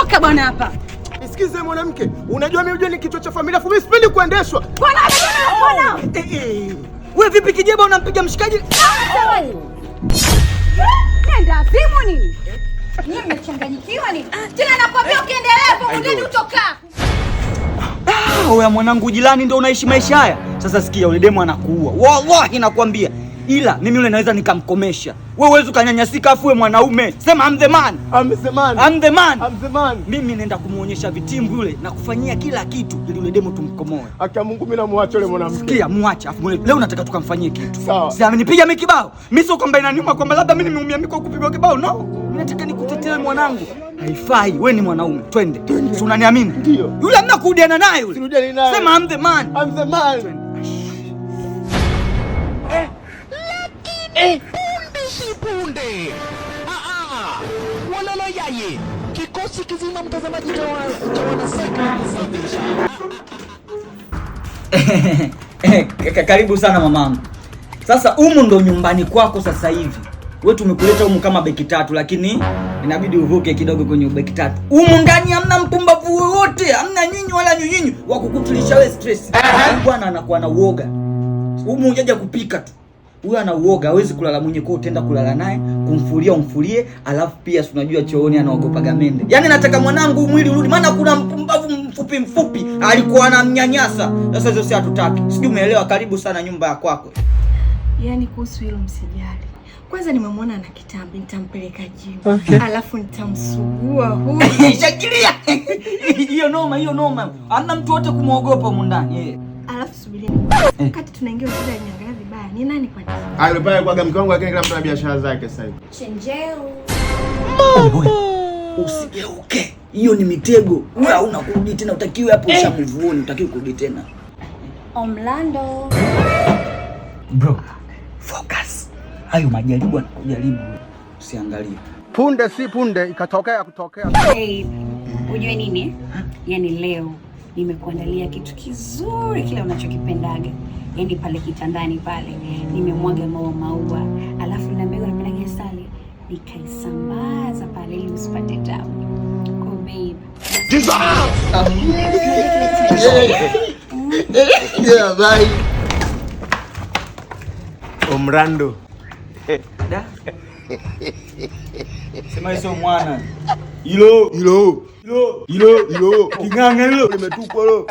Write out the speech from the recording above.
Toka bwana hapa. Nisikize mwanamke, unajua mimi ujue ni kichwa cha familia, mimi sipendi kuendeshwa. Bwana wewe vipi kijeba unampiga mshikaji? Nenda simu nini? Nyinyi mmechanganyikiwa nini? Tena nakwambia ukiendelea hapo mgeni utoka. Wewe mwanangu jirani ndio unaishi maisha haya. Sasa sikia yule demo anakuua. Wallahi nakwambia. Ila mimi yule naweza nikamkomesha. Wewe uweze ukanyanyasika afu wewe mwanaume. Sema I'm the man. I'm the man. I'm the man. I'm the man. Mimi naenda kumuonyesha vitimbu yule na kufanyia kila kitu ili yule demo tumkomoe. Akia Mungu mimi namwacha yule mwanamke. Sikia muache afu leo nataka tukamfanyie kitu. Sawa. Sasa amenipiga mimi kibao. Mimi sio kwamba inaniuma kwamba labda mimi nimeumia mimi kwa kupigwa kibao. No. Mimi nataka nikutetee mwanangu. Haifai. Wewe ni mwanaume. Twende. Si unaniamini? Ndio. Yule hamna kurudiana naye yule. Sirudiani naye. Sema I'm the man. I'm the man. Punde. Walala yaye. Kikosi kizima mtazamaji cha Karibu sana mamangu. Sasa humu ndo nyumbani kwako sasa hivi. Wewe tumekuleta humu kama beki tatu lakini inabidi uvuke kidogo kwenye beki tatu. Humu ndani hamna mpumbavu wote, hamna nyinyi wala nyinyi wa kukutulisha wewe stress. Bwana anakuwa na uoga. Humu hujaja kupika tu. Huyu ana uoga, hawezi kulala mwenye kwa utaenda kulala naye, kumfulia umfulie, alafu pia unajua chooni anaogopa gamende. Yaani nataka mwanangu mwili urudi, maana kuna mpumbavu mfupi alikuwa anamnyanyasa. Sasa hizo si hatutaki. Sijui umeelewa, karibu sana nyumba ya kwako. Yaani kuhusu hilo msijali. Kwanza nimemwona na kitambi, nitampeleka gym. Okay. Alafu nitamsugua huyu. Shakilia. Hiyo noma. Hamna mtu wote kumuogopa huko ndani. Alafu subirini. Wakati tunaingia hospitali niangalia vibaya. Ni nani kwa nini? Yule pale kwa mke wangu lakini kila mtu ana biashara zake sasa hivi. Chenjeo. Usigeuke. Hiyo ni mitego. Wewe hauna kurudi tena, utakiwe hapo ushamuvuoni, utakiwe kurudi tena. Omlando. Bro, focus. Hayo majaribu anakujaribu. Usiangalie. Punde si punde ikatokea kutokea. Hey, unajua nini? Yaani leo nimekuandalia kitu kizuri kile unachokipendaga. Yaani pale kitandani pale nimemwaga maua, alafu na mbegu napenda asali, nikaisambaza pale ili usipate tabu. Kwa babe. Yeah, bye. Omrando. Da. Sema hizo mwana. Hilo. Kinganga hilo. Limetupwa hilo.